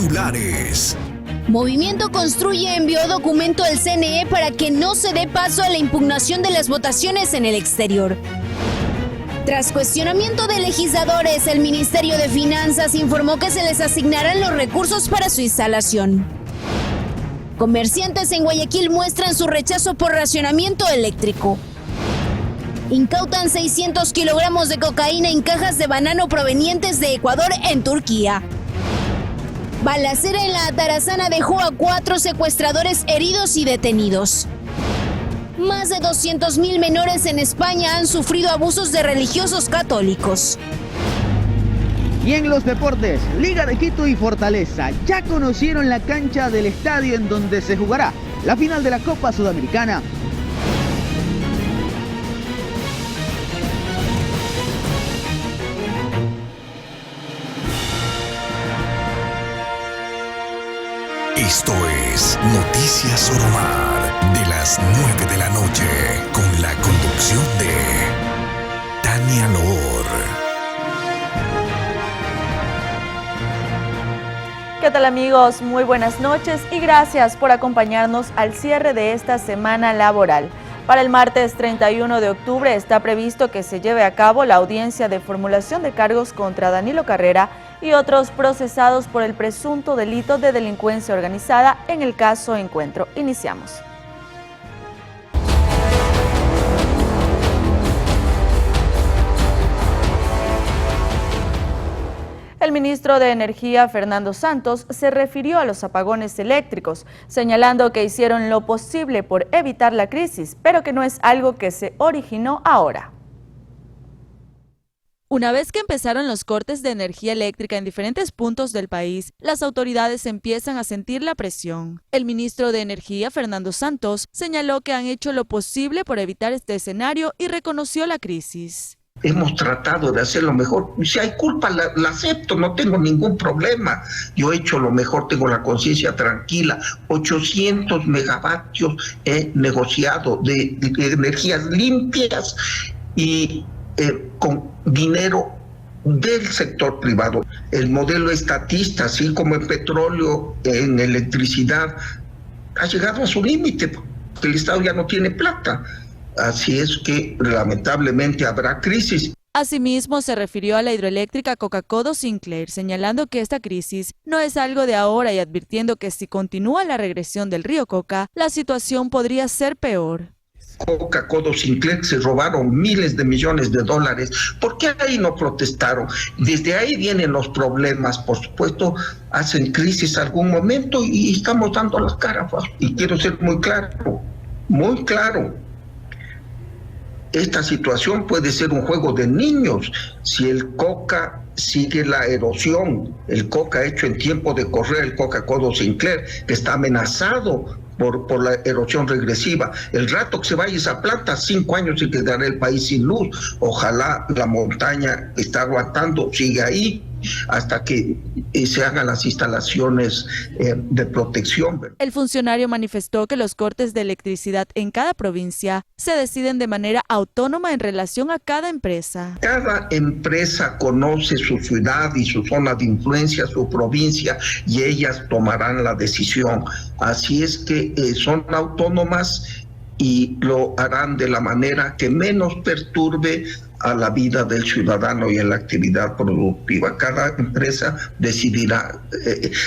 Titulares. Movimiento Construye envió documento al CNE para que no se dé paso a la impugnación de las votaciones en el exterior. Tras cuestionamiento de legisladores, el Ministerio de Finanzas informó que se les asignarán los recursos para su instalación. Comerciantes en Guayaquil muestran su rechazo por racionamiento eléctrico. Incautan 600 kilogramos de cocaína en cajas de banano provenientes de Ecuador en Turquía. Balacera en la Atarazana dejó a 4 secuestradores heridos y detenidos. Más de 200.000 menores en España han sufrido abusos de religiosos católicos. Y en los deportes, Liga de Quito y Fortaleza ya conocieron la cancha del estadio en donde se jugará la final de la Copa Sudamericana. Esto es Noticias Oromar, de las 9 de la noche, con la conducción de Tania Loor. ¿Qué tal, amigos? Muy buenas noches y gracias por acompañarnos al cierre de esta semana laboral. Para el martes 31 de octubre está previsto que se lleve a cabo la audiencia de formulación de cargos contra Danilo Carrera y otros procesados por el presunto delito de delincuencia organizada en el caso Encuentro. Iniciamos. El ministro de Energía, Fernando Santos, se refirió a los apagones eléctricos, señalando que hicieron lo posible por evitar la crisis, pero que no es algo que se originó ahora. Una vez que empezaron los cortes de energía eléctrica en diferentes puntos del país, las autoridades empiezan a sentir la presión. El ministro de Energía, Fernando Santos, señaló que han hecho lo posible por evitar este escenario y reconoció la crisis. Hemos tratado de hacer lo mejor. Si hay culpa, la acepto, no tengo ningún problema. Yo he hecho lo mejor, tengo la conciencia tranquila. 800 megavatios he negociado de energías limpias y con dinero del sector privado. El modelo estatista, así como en petróleo, en electricidad, ha llegado a su límite, porque el Estado ya no tiene plata. Así es que lamentablemente habrá crisis. Asimismo, se refirió a la hidroeléctrica Coca-Codo Sinclair, señalando que esta crisis no es algo de ahora y advirtiendo que si continúa la regresión del río Coca, la situación podría ser peor. Coca-Codo Sinclair se robaron miles de millones de dólares. ¿Por qué ahí no protestaron? Desde ahí vienen los problemas. Por supuesto, hacen crisis algún momento y estamos dando las caras. Y quiero ser muy claro, muy claro. Esta situación puede ser un juego de niños si el Coca sigue la erosión. El Coca hecho en tiempo de correr, el Coca-Codo Sinclair, que está amenazado por la erosión regresiva. El rato que se vaya esa planta, 5 años y quedará el país sin luz. Ojalá la montaña que está aguantando siga ahí hasta que se hagan las instalaciones de protección. El funcionario manifestó que los cortes de electricidad en cada provincia se deciden de manera autónoma en relación a cada empresa. Cada empresa conoce su ciudad y su zona de influencia, su provincia, y ellas tomarán la decisión. Así es que son autónomas y lo harán de la manera que menos perturbe a la vida del ciudadano y a la actividad productiva. Cada empresa decidirá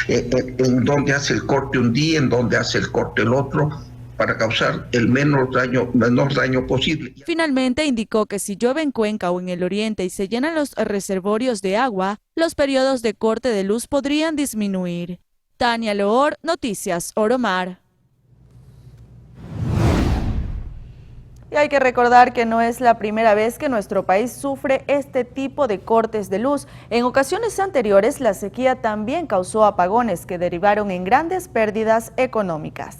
en dónde hace el corte un día, en dónde hace el corte el otro, para causar el menor daño posible. Finalmente indicó que si llueve en Cuenca o en el oriente y se llenan los reservorios de agua, los periodos de corte de luz podrían disminuir. Tania Loor, Noticias Oromar. Y hay que recordar que no es la primera vez que nuestro país sufre este tipo de cortes de luz. En ocasiones anteriores, la sequía también causó apagones que derivaron en grandes pérdidas económicas.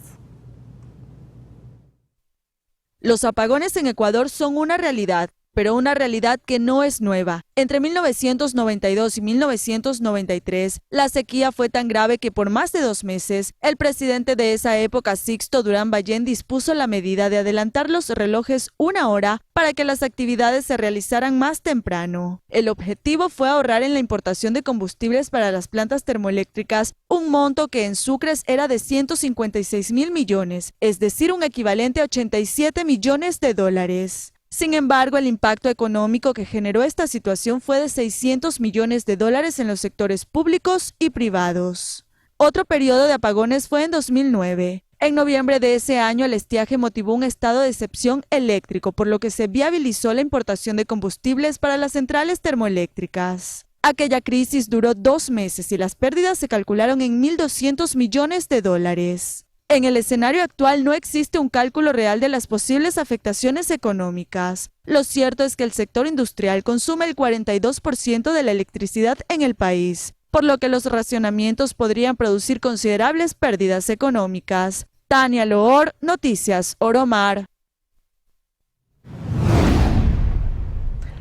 Los apagones en Ecuador son una realidad. pero una realidad que no es nueva. Entre 1992 y 1993, la sequía fue tan grave que por más de 2 meses, el presidente de esa época, Sixto Durán Ballén, dispuso la medida de adelantar los relojes 1 hora para que las actividades se realizaran más temprano. El objetivo fue ahorrar en la importación de combustibles para las plantas termoeléctricas, un monto que en sucres era de 156.000 millones, es decir, un equivalente a 87 millones de dólares. Sin embargo, el impacto económico que generó esta situación fue de 600 millones de dólares en los sectores públicos y privados. Otro periodo de apagones fue en 2009. En noviembre de ese año, el estiaje motivó un estado de excepción eléctrico, por lo que se viabilizó la importación de combustibles para las centrales termoeléctricas. Aquella crisis duró 2 meses y las pérdidas se calcularon en 1.200 millones de dólares. En el escenario actual no existe un cálculo real de las posibles afectaciones económicas. Lo cierto es que el sector industrial consume el 42% de la electricidad en el país, por lo que los racionamientos podrían producir considerables pérdidas económicas. Tania Loor, Noticias Oromar.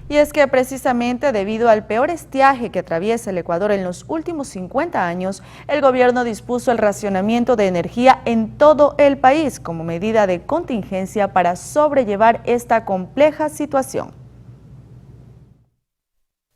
Y es que precisamente debido al peor estiaje que atraviesa el Ecuador en los últimos 50 años, el gobierno dispuso el racionamiento de energía en todo el país como medida de contingencia para sobrellevar esta compleja situación.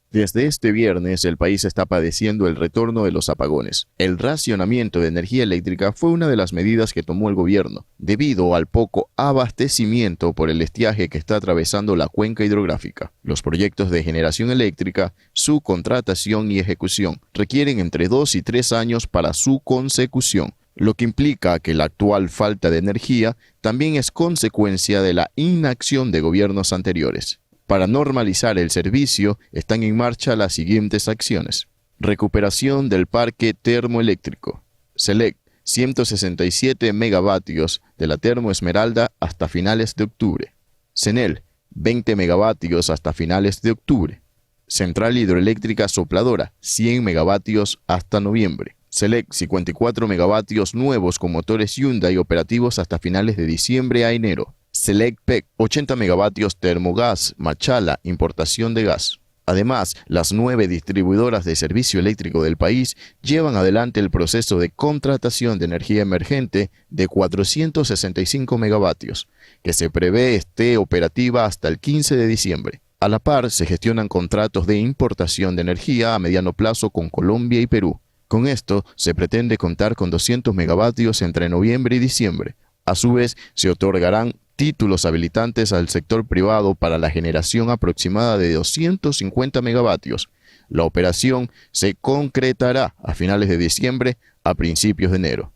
Desde este viernes, el país está padeciendo el retorno de los apagones. El racionamiento de energía eléctrica fue una de las medidas que tomó el gobierno, debido al poco abastecimiento por el estiaje que está atravesando la cuenca hidrográfica. Los proyectos de generación eléctrica, su contratación y ejecución requieren entre 2 y 3 años para su consecución, lo que implica que la actual falta de energía también es consecuencia de la inacción de gobiernos anteriores. Para normalizar el servicio, están en marcha las siguientes acciones. Recuperación del parque termoeléctrico. SELEC, 167 megavatios de la Termo Esmeralda hasta finales de octubre. CENEL, 20 megavatios hasta finales de octubre. Central Hidroeléctrica Sopladora, 100 megavatios hasta noviembre. SELEC, 54 megavatios nuevos con motores Hyundai operativos hasta finales de diciembre a enero. SELEC PEC, 80 megavatios Termogas, Machala, importación de gas. Además, las 9 distribuidoras de servicio eléctrico del país llevan adelante el proceso de contratación de energía emergente de 465 megavatios, que se prevé esté operativa hasta el 15 de diciembre. A la par, se gestionan contratos de importación de energía a mediano plazo con Colombia y Perú. Con esto, se pretende contar con 200 megavatios entre noviembre y diciembre. A su vez, se otorgarán títulos habilitantes al sector privado para la generación aproximada de 250 megavatios. La operación se concretará a finales de diciembre a principios de enero.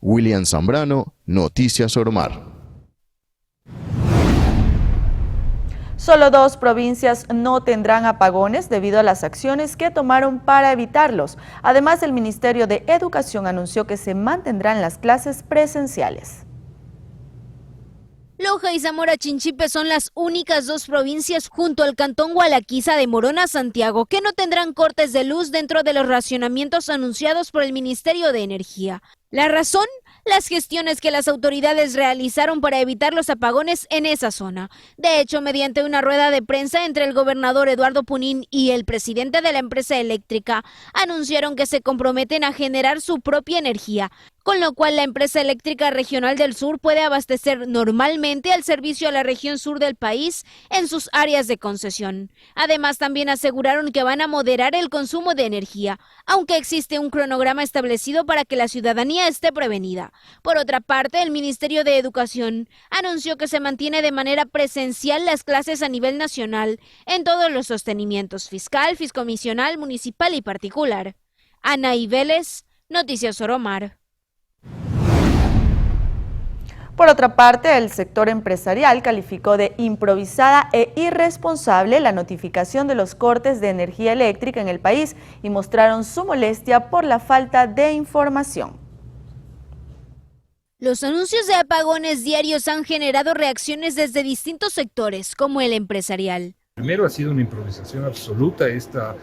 William Zambrano, Noticias Oromar. Solo 2 provincias no tendrán apagones debido a las acciones que tomaron para evitarlos. Además, el Ministerio de Educación anunció que se mantendrán las clases presenciales. Loja y Zamora Chinchipe son las únicas 2 provincias junto al cantón Gualaquiza de Morona, Santiago, que no tendrán cortes de luz dentro de los racionamientos anunciados por el Ministerio de Energía. ¿La razón? Las gestiones que las autoridades realizaron para evitar los apagones en esa zona. De hecho, mediante una rueda de prensa entre el gobernador Eduardo Punín y el presidente de la empresa eléctrica, anunciaron que se comprometen a generar su propia energía, con lo cual la empresa eléctrica regional del sur puede abastecer normalmente al servicio a la región sur del país en sus áreas de concesión. Además, también aseguraron que van a moderar el consumo de energía, aunque existe un cronograma establecido para que la ciudadanía esté prevenida. Por otra parte, el Ministerio de Educación anunció que se mantiene de manera presencial las clases a nivel nacional en todos los sostenimientos fiscal, fiscomisional, municipal y particular. Anaí Vélez, Noticias Oromar. Por otra parte, el sector empresarial calificó de improvisada e irresponsable la notificación de los cortes de energía eléctrica en el país y mostraron su molestia por la falta de información. Los anuncios de apagones diarios han generado reacciones desde distintos sectores, como el empresarial. Primero, ha sido una improvisación absoluta esta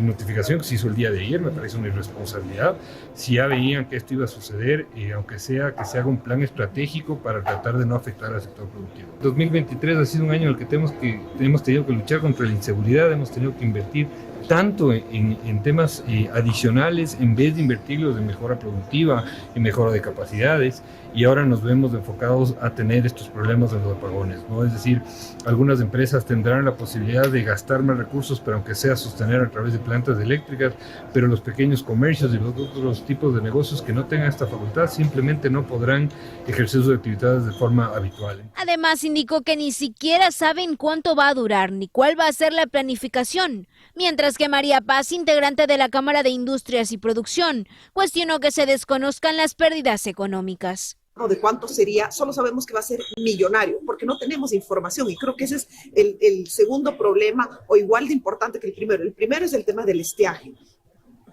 notificación que se hizo el día de ayer, me parece una irresponsabilidad. Si ya veían que esto iba a suceder, aunque sea que se haga un plan estratégico para tratar de no afectar al sector productivo. 2023 ha sido un año en el que hemos tenido que luchar contra la inseguridad, hemos tenido que invertir tanto en temas adicionales en vez de invertirlos en mejora productiva, en mejora de capacidades, y ahora nos vemos enfocados a tener estos problemas de los apagones, ¿no? Es decir, algunas empresas tendrán la posibilidad de gastar más recursos, pero aunque sea sostener a través de plantas eléctricas, pero los pequeños comercios y los otros tipos de negocios que no tengan esta facultad simplemente no podrán ejercer sus actividades de forma habitual. Además, indicó que ni siquiera saben cuánto va a durar ni cuál va a ser la planificación, mientras que María Paz, integrante de la Cámara de Industrias y Producción, cuestionó que se desconozcan las pérdidas económicas. De cuánto sería, solo sabemos que va a ser millonario, porque no tenemos información, y creo que ese es el segundo problema, o igual de importante que el primero. El primero es el tema del estiaje,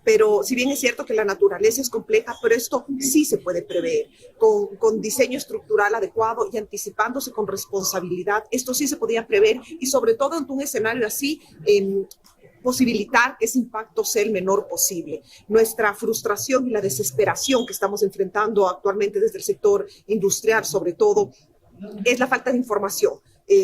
pero si bien es cierto que la naturaleza es compleja, pero esto sí se puede prever, con diseño estructural adecuado y anticipándose con responsabilidad, esto sí se podía prever, y sobre todo ante un escenario así, posibilitar que ese impacto sea el menor posible. Nuestra frustración y la desesperación que estamos enfrentando actualmente desde el sector industrial, sobre todo, es la falta de información.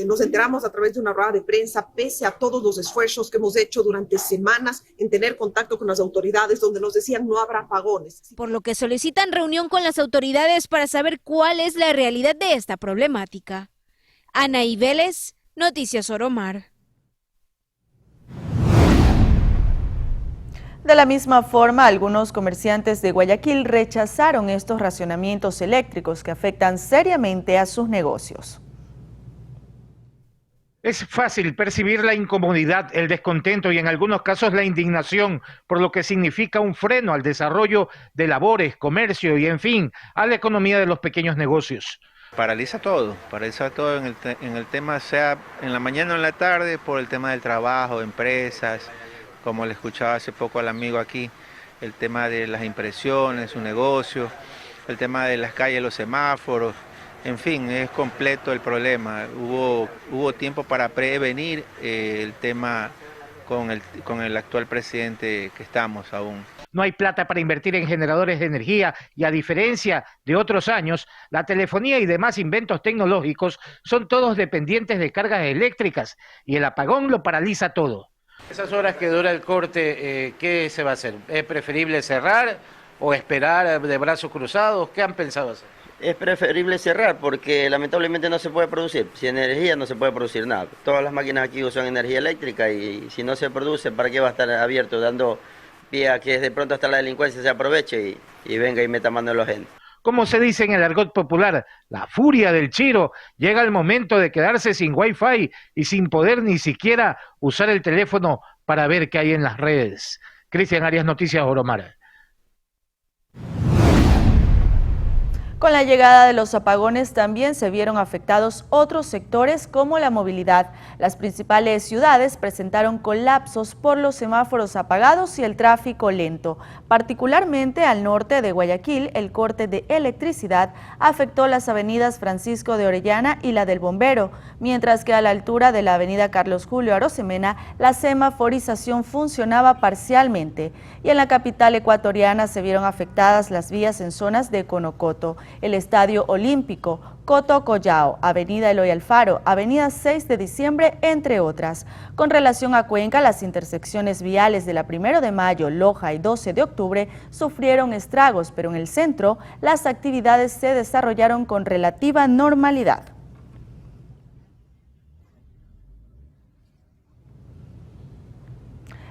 Nos enteramos a través de una rueda de prensa, pese a todos los esfuerzos que hemos hecho durante semanas en tener contacto con las autoridades, donde nos decían no habrá apagones. Por lo que solicitan reunión con las autoridades para saber cuál es la realidad de esta problemática. Anaí Vélez, Noticias Oromar. De la misma forma, algunos comerciantes de Guayaquil rechazaron estos racionamientos eléctricos que afectan seriamente a sus negocios. Es fácil percibir la incomodidad, el descontento y en algunos casos la indignación por lo que significa un freno al desarrollo de labores, comercio y, en fin, a la economía de los pequeños negocios. Paraliza todo en el tema, sea en la mañana o en la tarde, por el tema del trabajo, empresas, como le escuchaba hace poco al amigo aquí, el tema de las impresiones, su negocio, el tema de las calles, los semáforos, en fin, es completo el problema. Hubo tiempo para prevenir el tema con el actual presidente que estamos aún. No hay plata para invertir en generadores de energía y, a diferencia de otros años, la telefonía y demás inventos tecnológicos son todos dependientes de cargas eléctricas y el apagón lo paraliza todo. Esas horas que dura el corte, ¿qué se va a hacer? ¿Es preferible cerrar o esperar de brazos cruzados? ¿Qué han pensado hacer? Es preferible cerrar porque lamentablemente no se puede producir. Sin energía no se puede producir nada. Todas las máquinas aquí usan energía eléctrica y si no se produce, ¿para qué va a estar abierto dando pie a que de pronto hasta la delincuencia se aproveche y venga y meta mano en la gente? Como se dice en el argot popular, la furia del Chiro, llega el momento de quedarse sin Wi-Fi y sin poder ni siquiera usar el teléfono para ver qué hay en las redes. Cristian Arias, Noticias Oromar. Con la llegada de los apagones también se vieron afectados otros sectores como la movilidad. Las principales ciudades presentaron colapsos por los semáforos apagados y el tráfico lento. Particularmente al norte de Guayaquil, el corte de electricidad afectó las avenidas Francisco de Orellana y la del Bombero, mientras que a la altura de la avenida Carlos Julio Arosemena, la semaforización funcionaba parcialmente. Y en la capital ecuatoriana se vieron afectadas las vías en zonas de Conocoto, el Estadio Olímpico, Coto Collao, Avenida Eloy Alfaro, Avenida 6 de Diciembre, entre otras. Con relación a Cuenca, las intersecciones viales de la 1 de Mayo, Loja y 12 de octubre sufrieron estragos, pero en el centro las actividades se desarrollaron con relativa normalidad.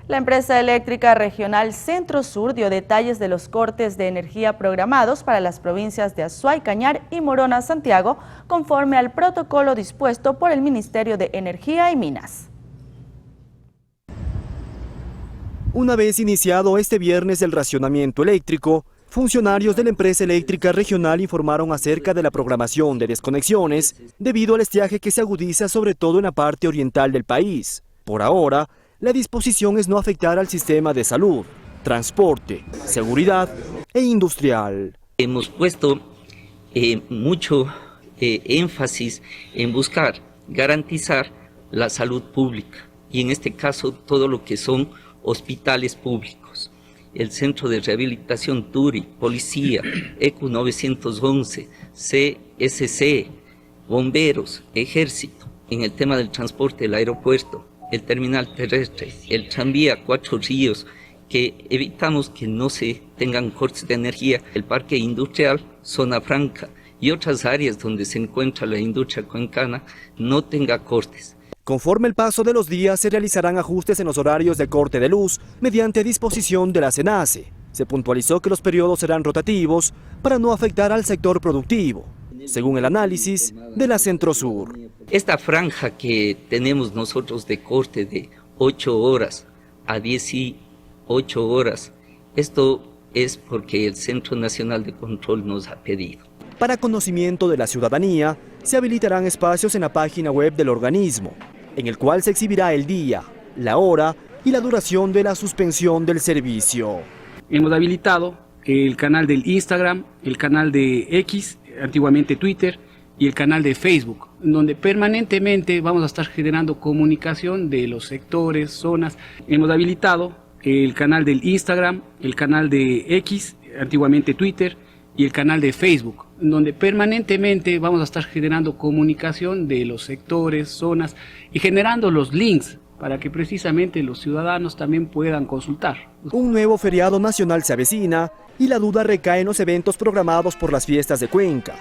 La empresa eléctrica regional Centro Sur dio detalles de los cortes de energía programados para las provincias de Azuay, Cañar y Morona, Santiago, conforme al protocolo dispuesto por el Ministerio de Energía y Minas. Una vez iniciado este viernes el racionamiento eléctrico, funcionarios de la empresa eléctrica regional informaron acerca de la programación de desconexiones debido al estiaje que se agudiza sobre todo en la parte oriental del país. Por ahora, la disposición es no afectar al sistema de salud, transporte, seguridad e industrial. Hemos puesto mucho énfasis en buscar garantizar la salud pública y en este caso todo lo que son hospitales públicos. El Centro de Rehabilitación Turi, Policía, ECU 911, CSC, Bomberos, Ejército. En el tema del transporte, el aeropuerto, el terminal terrestre, el tranvía Cuatro Ríos, que evitamos que no se tengan cortes de energía, el parque industrial, zona franca y otras áreas donde se encuentra la industria cuencana no tenga cortes. Conforme el paso de los días, se realizarán ajustes en los horarios de corte de luz mediante disposición de la SENACE. Se puntualizó que los periodos serán rotativos para no afectar al sector productivo, según el análisis de la Centrosur. Esta franja que tenemos nosotros de corte de 8 horas a 18 horas, esto es porque el Centro Nacional de Control nos ha pedido. Para conocimiento de la ciudadanía, se habilitarán espacios en la página web del organismo, en el cual se exhibirá el día, la hora y la duración de la suspensión del servicio. Hemos habilitado el canal del Instagram, el canal de X, antiguamente Twitter, y el canal de Facebook, donde permanentemente vamos a estar generando comunicación de los sectores, zonas. Hemos habilitado el canal del Instagram, el canal de X, antiguamente Twitter, y el canal de Facebook, donde permanentemente vamos a estar generando comunicación de los sectores, zonas y generando los links para que precisamente los ciudadanos también puedan consultar. Un nuevo feriado nacional se avecina y la duda recae en los eventos programados por las fiestas de Cuenca.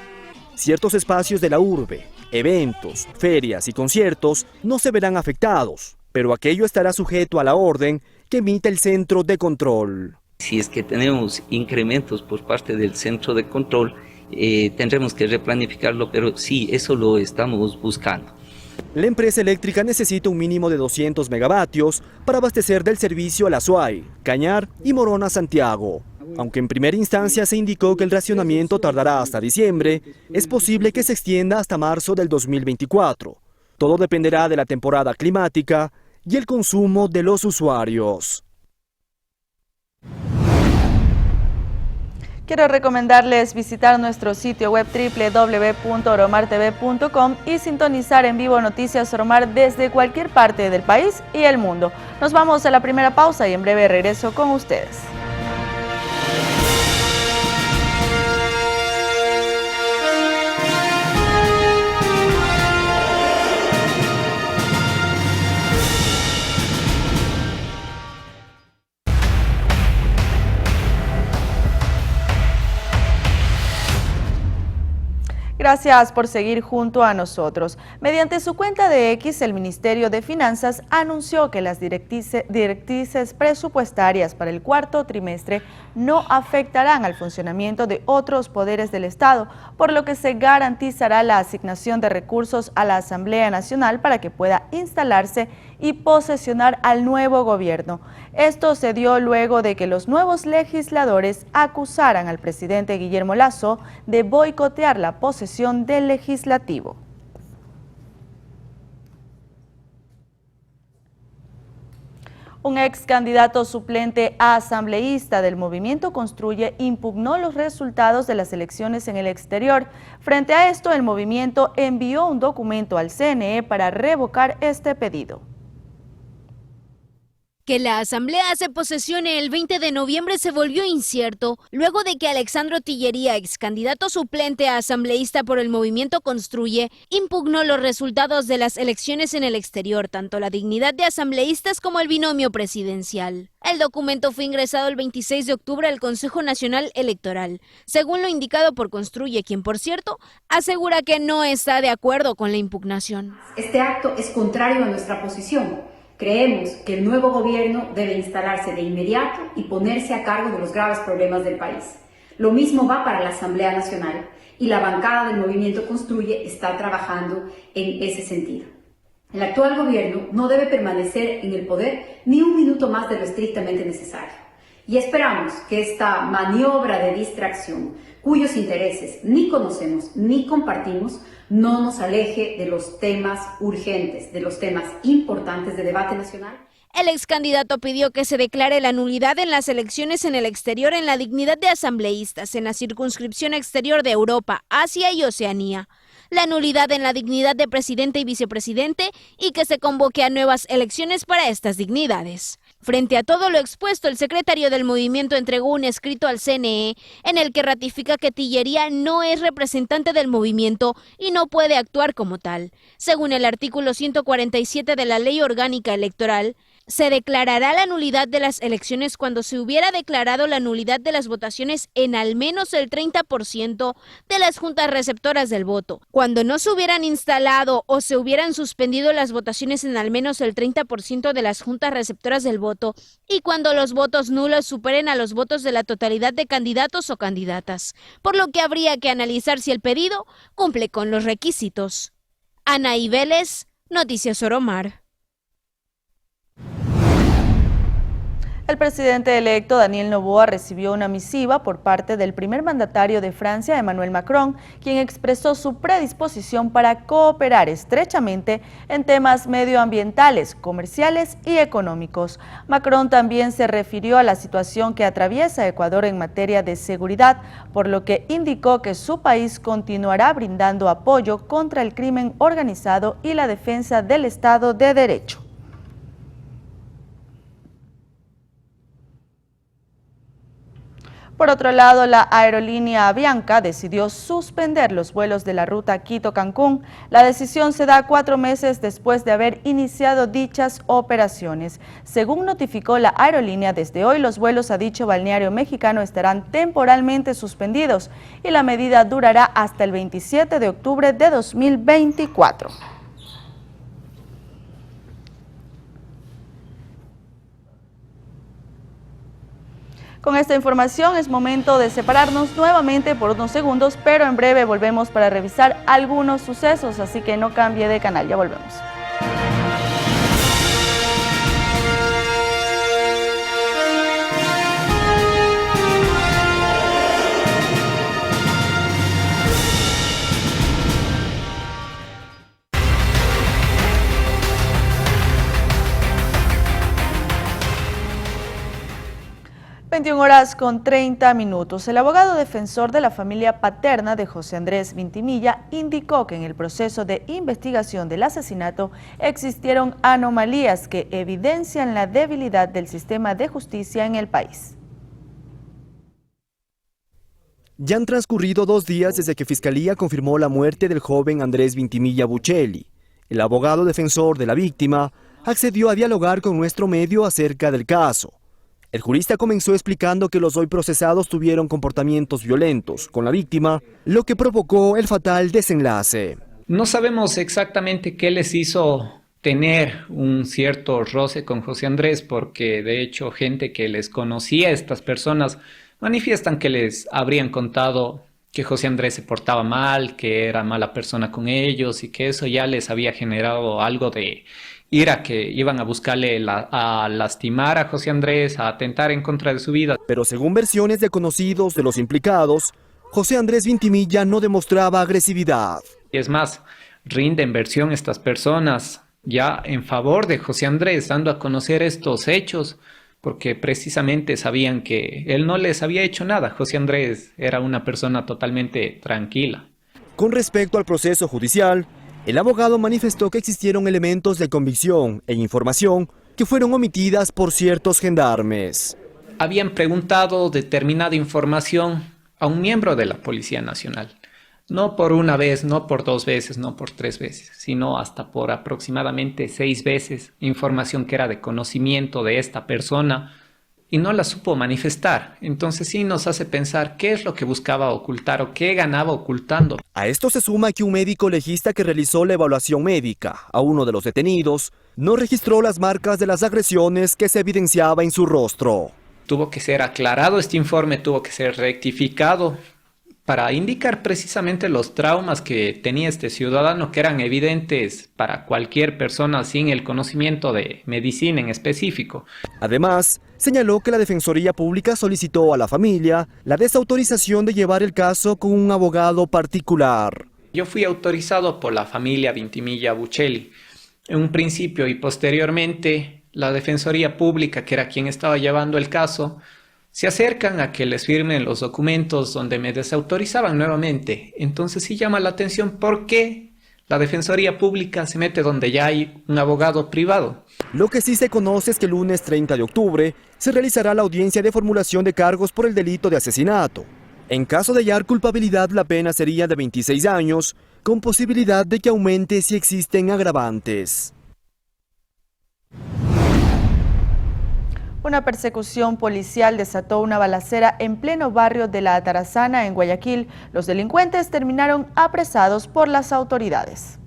Ciertos espacios de la urbe, eventos, ferias y conciertos no se verán afectados, pero aquello estará sujeto a la orden que emite el Centro de Control. Si es que tenemos incrementos por parte del Centro de Control, tendremos que replanificarlo, pero sí, eso lo estamos buscando. La empresa eléctrica necesita un mínimo de 200 megavatios para abastecer del servicio a La Suay, Cañar y Morona Santiago. Aunque en primera instancia se indicó que el racionamiento tardará hasta diciembre, es posible que se extienda hasta marzo del 2024. Todo dependerá de la temporada climática y el consumo de los usuarios. Quiero recomendarles visitar nuestro sitio web www.oromartv.com y sintonizar en vivo Noticias Oromar desde cualquier parte del país y el mundo. Nos vamos a la primera pausa y en breve regreso con ustedes. Gracias por seguir junto a nosotros. Mediante su cuenta de X, el Ministerio de Finanzas anunció que las directrices presupuestarias para el cuarto trimestre no afectarán al funcionamiento de otros poderes del Estado, por lo que se garantizará la asignación de recursos a la Asamblea Nacional para que pueda instalarse y posesionar al nuevo gobierno. Esto se dio luego de que los nuevos legisladores acusaran al presidente Guillermo Lasso de boicotear la posesión del legislativo. Un ex candidato suplente a asambleísta del Movimiento Construye impugnó los resultados de las elecciones en el exterior. Frente a esto, el movimiento envió un documento al CNE para revocar este pedido. Que la asamblea se posesione el 20 de noviembre se volvió incierto, luego de que Alexandro Tillería, ex candidato suplente a asambleísta por el Movimiento Construye, impugnó los resultados de las elecciones en el exterior, tanto la dignidad de asambleístas como el binomio presidencial. El documento fue ingresado el 26 de octubre al Consejo Nacional Electoral, según lo indicado por Construye, quien, por cierto, asegura que no está de acuerdo con la impugnación. Este acto es contrario a nuestra posición. Creemos que el nuevo gobierno debe instalarse de inmediato y ponerse a cargo de los graves problemas del país. Lo mismo va para la Asamblea Nacional y la bancada del Movimiento Construye está trabajando en ese sentido. El actual gobierno no debe permanecer en el poder ni un minuto más de lo estrictamente necesario. Y esperamos que esta maniobra de distracción, cuyos intereses ni conocemos ni compartimos, no nos aleje de los temas urgentes, de los temas importantes de debate nacional. El ex candidato pidió que se declare la nulidad en las elecciones en el exterior en la dignidad de asambleístas en la circunscripción exterior de Europa, Asia y Oceanía, la nulidad en la dignidad de presidente y vicepresidente y que se convoque a nuevas elecciones para estas dignidades. Frente a todo lo expuesto, el secretario del movimiento entregó un escrito al CNE en el que ratifica que Tillería no es representante del movimiento y no puede actuar como tal. Según el artículo 147 de la Ley Orgánica Electoral, se declarará la nulidad de las elecciones cuando se hubiera declarado la nulidad de las votaciones en al menos el 30% de las juntas receptoras del voto, cuando no se hubieran instalado o se hubieran suspendido las votaciones en al menos el 30% de las juntas receptoras del voto y cuando los votos nulos superen a los votos de la totalidad de candidatos o candidatas, por lo que habría que analizar si el pedido cumple con los requisitos. Anaí Vélez, Noticias Oromar. El presidente electo Daniel Noboa recibió una misiva por parte del primer mandatario de Francia, Emmanuel Macron, quien expresó su predisposición para cooperar estrechamente en temas medioambientales, comerciales y económicos. Macron también se refirió a la situación que atraviesa Ecuador en materia de seguridad, por lo que indicó que su país continuará brindando apoyo contra el crimen organizado y la defensa del Estado de Derecho. Por otro lado, la aerolínea Avianca decidió suspender los vuelos de la ruta Quito-Cancún. La decisión se da 4 meses después de haber iniciado dichas operaciones. Según notificó la aerolínea, desde hoy los vuelos a dicho balneario mexicano estarán temporalmente suspendidos y la medida durará hasta el 27 de octubre de 2024. Con esta información es momento de separarnos nuevamente por unos segundos, pero en breve volvemos para revisar algunos sucesos, así que no cambie de canal, ya volvemos. (21:30). El abogado defensor de la familia paterna de José Andrés Vintimilla indicó que en el proceso de investigación del asesinato existieron anomalías que evidencian la debilidad del sistema de justicia en el país. Ya han transcurrido 2 días desde que Fiscalía confirmó la muerte del joven Andrés Vintimilla Buccelli. El abogado defensor de la víctima accedió a dialogar con nuestro medio acerca del caso. El jurista comenzó explicando que los hoy procesados tuvieron comportamientos violentos con la víctima, lo que provocó el fatal desenlace. No sabemos exactamente qué les hizo tener un cierto roce con José Andrés, porque de hecho gente que les conocía a estas personas manifiestan que les habrían contado que José Andrés se portaba mal, que era mala persona con ellos y que eso ya les había generado algo de ira, que iban a buscarle a lastimar a José Andrés, a atentar en contra de su vida. Pero según versiones de conocidos de los implicados, José Andrés Vintimilla no demostraba agresividad. Y es más, rinden versión estas personas ya en favor de José Andrés, dando a conocer estos hechos, porque precisamente sabían que él no les había hecho nada. José Andrés era una persona totalmente tranquila. Con respecto al proceso judicial, el abogado manifestó que existieron elementos de convicción e información que fueron omitidas por ciertos gendarmes. Habían preguntado determinada información a un miembro de la Policía Nacional. No por una vez, no por 2 veces, no por 3 veces, sino hasta por aproximadamente 6 veces, información que era de conocimiento de esta persona y no la supo manifestar. Entonces sí nos hace pensar qué es lo que buscaba ocultar o qué ganaba ocultando. A esto se suma que un médico legista que realizó la evaluación médica a uno de los detenidos no registró las marcas de las agresiones que se evidenciaba en su rostro. Tuvo que ser aclarado este informe, tuvo que ser rectificado para indicar precisamente los traumas que tenía este ciudadano, que eran evidentes para cualquier persona sin el conocimiento de medicina en específico. Además, señaló que la Defensoría Pública solicitó a la familia la desautorización de llevar el caso con un abogado particular. Yo fui autorizado por la familia Vintimilla Buccelli en un principio y posteriormente la Defensoría Pública, que era quien estaba llevando el caso, se acercan a que les firmen los documentos donde me desautorizaban nuevamente. Entonces sí llama la atención por qué La Defensoría Pública se mete donde ya hay un abogado privado. Lo que sí se conoce es que el lunes 30 de octubre se realizará la audiencia de formulación de cargos por el delito de asesinato. En caso de hallar culpabilidad, la pena sería de 26 años, con posibilidad de que aumente si existen agravantes. Una persecución policial desató una balacera en pleno barrio de La Atarazana, en Guayaquil. Los delincuentes terminaron apresados por las autoridades.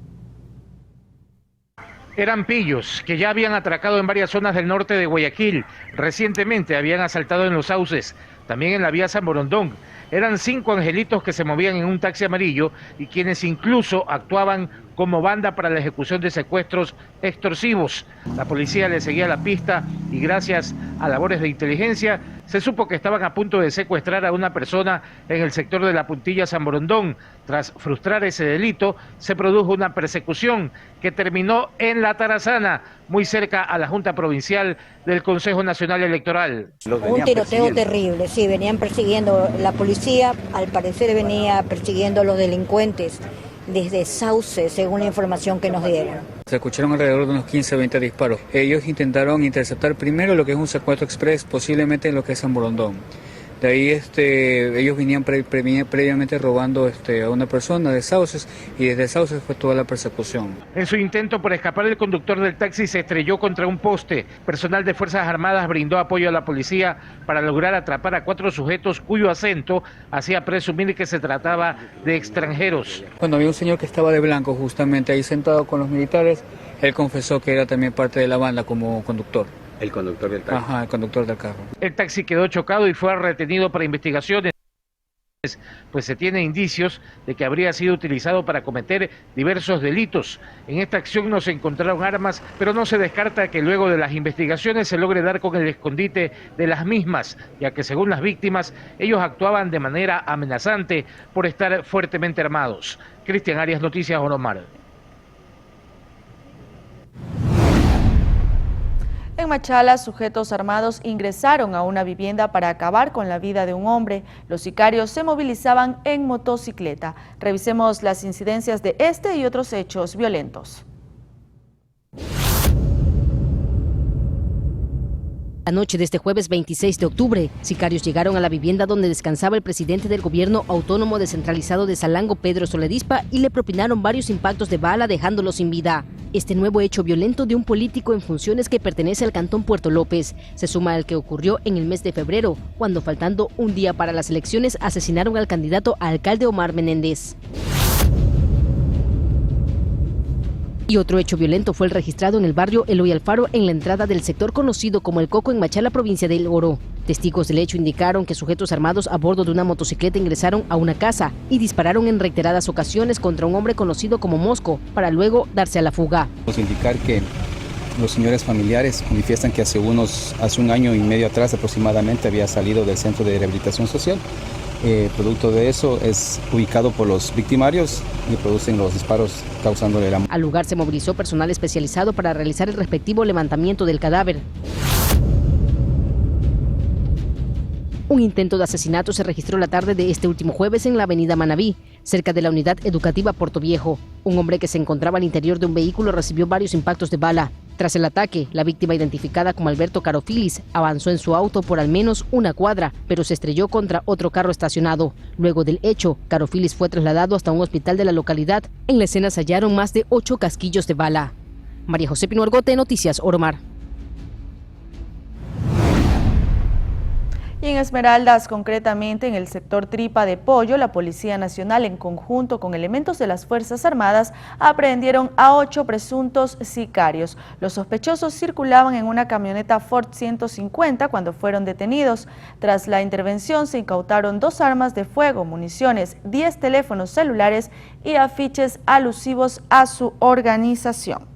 Eran pillos que ya habían atracado en varias zonas del norte de Guayaquil. Recientemente habían asaltado en Los Sauces, también en la vía San Borondón. Eran 5 angelitos que se movían en un taxi amarillo y quienes incluso actuaban como banda para la ejecución de secuestros extorsivos. La policía le seguía la pista y gracias a labores de inteligencia se supo que estaban a punto de secuestrar a una persona en el sector de la Puntilla San Borondón. Tras frustrar ese delito, se produjo una persecución que terminó en La Atarazana, muy cerca a la Junta Provincial del Consejo Nacional Electoral. Un tiroteo terrible, sí, venían persiguiendo, la policía al parecer venía persiguiendo a los delincuentes desde Sauce, según la información que nos dieron. Se escucharon alrededor de unos 15-20 disparos. Ellos intentaron interceptar primero lo que es un secuestro express, posiblemente en lo que es San Borondón. De ahí ellos venían previamente robando a una persona de Sauces y desde Sauces fue toda la persecución. En su intento por escapar, el conductor del taxi se estrelló contra un poste. Personal de Fuerzas Armadas brindó apoyo a la policía para lograr atrapar a 4 sujetos cuyo acento hacía presumir que se trataba de extranjeros. Cuando había un señor que estaba de blanco justamente ahí sentado con los militares, él confesó que era también parte de la banda como conductor. El conductor del taxi. Ajá, el conductor del carro. El taxi quedó chocado y fue retenido para investigaciones, pues se tiene indicios de que habría sido utilizado para cometer diversos delitos. En esta acción no se encontraron armas, pero no se descarta que luego de las investigaciones se logre dar con el escondite de las mismas, ya que según las víctimas, ellos actuaban de manera amenazante por estar fuertemente armados. Cristian Arias, Noticias Oromar. En Machala, sujetos armados ingresaron a una vivienda para acabar con la vida de un hombre. Los sicarios se movilizaban en motocicleta. Revisemos las incidencias de este y otros hechos violentos. La noche de este jueves 26 de octubre, sicarios llegaron a la vivienda donde descansaba el presidente del gobierno autónomo descentralizado de Salango, Pedro Soledispa, y le propinaron varios impactos de bala dejándolo sin vida. Este nuevo hecho violento de un político en funciones que pertenece al cantón Puerto López se suma al que ocurrió en el mes de febrero, cuando faltando un día para las elecciones asesinaron al candidato a alcalde Omar Menéndez. Y otro hecho violento fue el registrado en el barrio Eloy Alfaro, en la entrada del sector conocido como El Coco en Machala, provincia del Oro. Testigos del hecho indicaron que sujetos armados a bordo de una motocicleta ingresaron a una casa y dispararon en reiteradas ocasiones contra un hombre conocido como Mosco, para luego darse a la fuga. Indicar que los señores familiares manifiestan que hace un año y medio atrás aproximadamente había salido del centro de rehabilitación social. Producto de eso es ubicado por los victimarios y producen los disparos causándole la muerte. Al lugar se movilizó personal especializado para realizar el respectivo levantamiento del cadáver. Un intento de asesinato se registró la tarde de este último jueves en la avenida Manabí, cerca de la unidad educativa Puerto Viejo. Un hombre que se encontraba al interior de un vehículo recibió varios impactos de bala. Tras el ataque, la víctima, identificada como Alberto Carofilis, avanzó en su auto por al menos una cuadra, pero se estrelló contra otro carro estacionado. Luego del hecho, Carofilis fue trasladado hasta un hospital de la localidad. En la escena se hallaron más de 8 casquillos de bala. María José Pino Argote, Noticias Oromar. Y en Esmeraldas, concretamente en el sector Tripa de Pollo, la Policía Nacional, en conjunto con elementos de las Fuerzas Armadas, aprehendieron a 8 presuntos sicarios. Los sospechosos circulaban en una camioneta Ford 150 cuando fueron detenidos. Tras la intervención se incautaron 2 armas de fuego, municiones, 10 teléfonos celulares y afiches alusivos a su organización.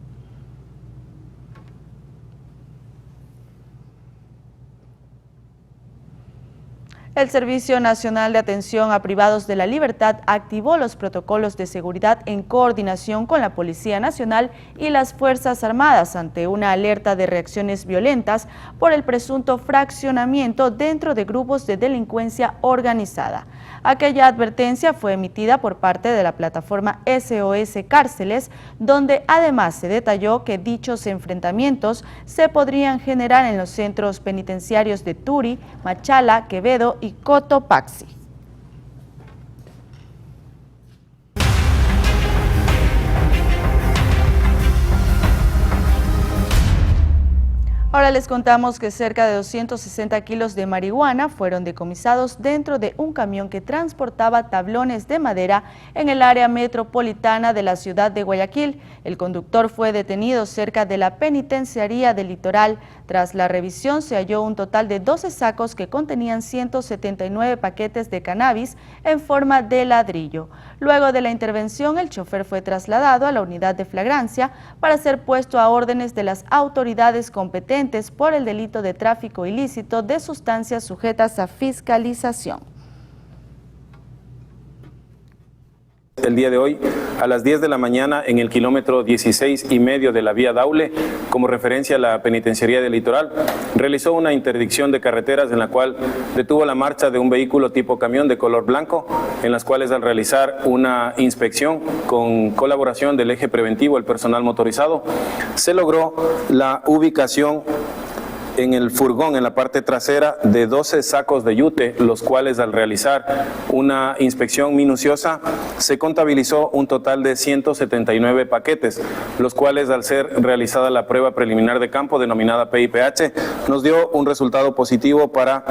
El Servicio Nacional de Atención a Privados de la Libertad activó los protocolos de seguridad en coordinación con la Policía Nacional y las Fuerzas Armadas ante una alerta de reacciones violentas por el presunto fraccionamiento dentro de grupos de delincuencia organizada. Aquella advertencia fue emitida por parte de la plataforma SOS Cárceles, donde además se detalló que dichos enfrentamientos se podrían generar en los centros penitenciarios de Turi, Machala, Quevedo y Cotopaxi. Ahora les contamos que cerca de 260 kilos de marihuana fueron decomisados dentro de un camión que transportaba tablones de madera en el área metropolitana de la ciudad de Guayaquil. El conductor fue detenido cerca de la penitenciaría del Litoral. Tras la revisión se halló un total de 12 sacos que contenían 179 paquetes de cannabis en forma de ladrillo. Luego de la intervención, el chofer fue trasladado a la unidad de flagrancia para ser puesto a órdenes de las autoridades competentes por el delito de tráfico ilícito de sustancias sujetas a fiscalización. El día de hoy, a las 10 de la mañana, en el kilómetro 16,5 de la vía Daule, como referencia a la Penitenciaría del Litoral, realizó una interdicción de carreteras en la cual detuvo la marcha de un vehículo tipo camión de color blanco, en las cuales al realizar una inspección con colaboración del eje preventivo, el personal motorizado, se logró la ubicación en el furgón, en la parte trasera, de 12 sacos de yute, los cuales al realizar una inspección minuciosa se contabilizó un total de 179 paquetes, los cuales al ser realizada la prueba preliminar de campo denominada PIPH, nos dio un resultado positivo para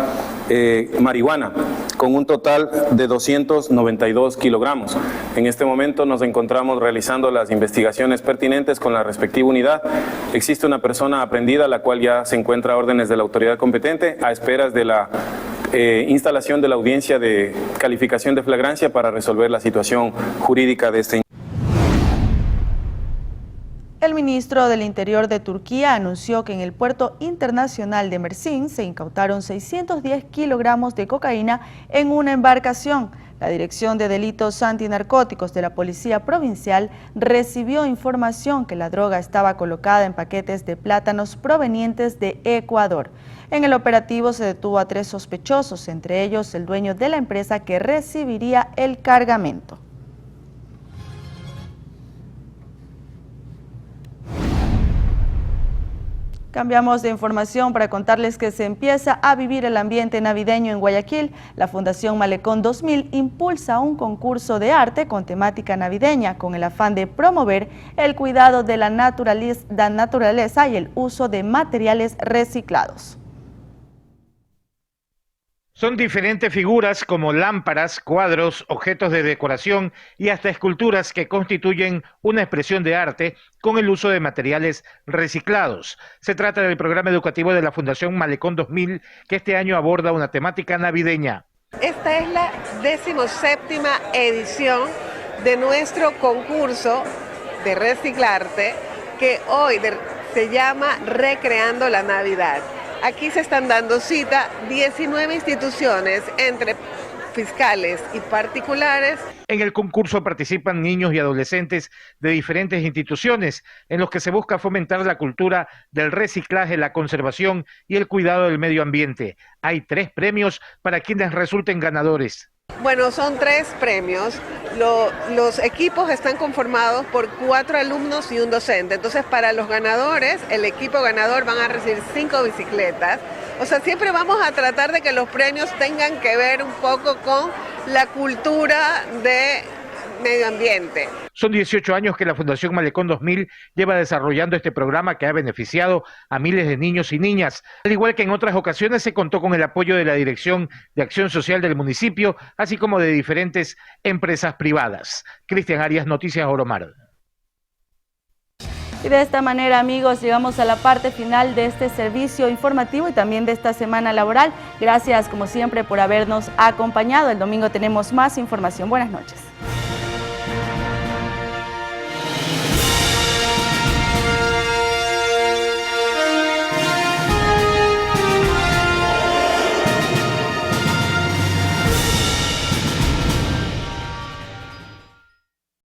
marihuana, con un total de 292 kilogramos. En este momento nos encontramos realizando las investigaciones pertinentes con la respectiva unidad. Existe una persona aprehendida, la cual ya se encuentra a órdenes de la autoridad competente, a esperas de la instalación de la audiencia de calificación de flagrancia para resolver la situación jurídica de este. El ministro del Interior de Turquía anunció que en el puerto internacional de Mersin se incautaron 610 kilogramos de cocaína en una embarcación. La Dirección de Delitos Antinarcóticos de la Policía Provincial recibió información que la droga estaba colocada en paquetes de plátanos provenientes de Ecuador. En el operativo se detuvo a 3 sospechosos, entre ellos el dueño de la empresa que recibiría el cargamento. Cambiamos de información para contarles que se empieza a vivir el ambiente navideño en Guayaquil. La Fundación Malecón 2000 impulsa un concurso de arte con temática navideña con el afán de promover el cuidado de la naturaleza y el uso de materiales reciclados. Son diferentes figuras como lámparas, cuadros, objetos de decoración y hasta esculturas que constituyen una expresión de arte con el uso de materiales reciclados. Se trata del programa educativo de la Fundación Malecón 2000, que este año aborda una temática navideña. Esta es la 17ª edición de nuestro concurso de Reciclarte, que hoy se llama Recreando la Navidad. Aquí se están dando cita 19 instituciones entre fiscales y particulares. En el concurso participan niños y adolescentes de diferentes instituciones, en los que se busca fomentar la cultura del reciclaje, la conservación y el cuidado del medio ambiente. Hay 3 premios para quienes resulten ganadores. Bueno, son 3 premios. Los equipos están conformados por 4 alumnos y un docente. Entonces, para los ganadores, el equipo ganador van a recibir 5 bicicletas. O sea, siempre vamos a tratar de que los premios tengan que ver un poco con la cultura de medio ambiente. Son 18 años que la Fundación Malecón 2000 lleva desarrollando este programa que ha beneficiado a miles de niños y niñas. Al igual que en otras ocasiones, se contó con el apoyo de la Dirección de Acción Social del municipio, así como de diferentes empresas privadas. Cristian Arias, Noticias Oromar. Y de esta manera, amigos, llegamos a la parte final de este servicio informativo y también de esta semana laboral. Gracias, como siempre, por habernos acompañado. El domingo tenemos más información. Buenas noches.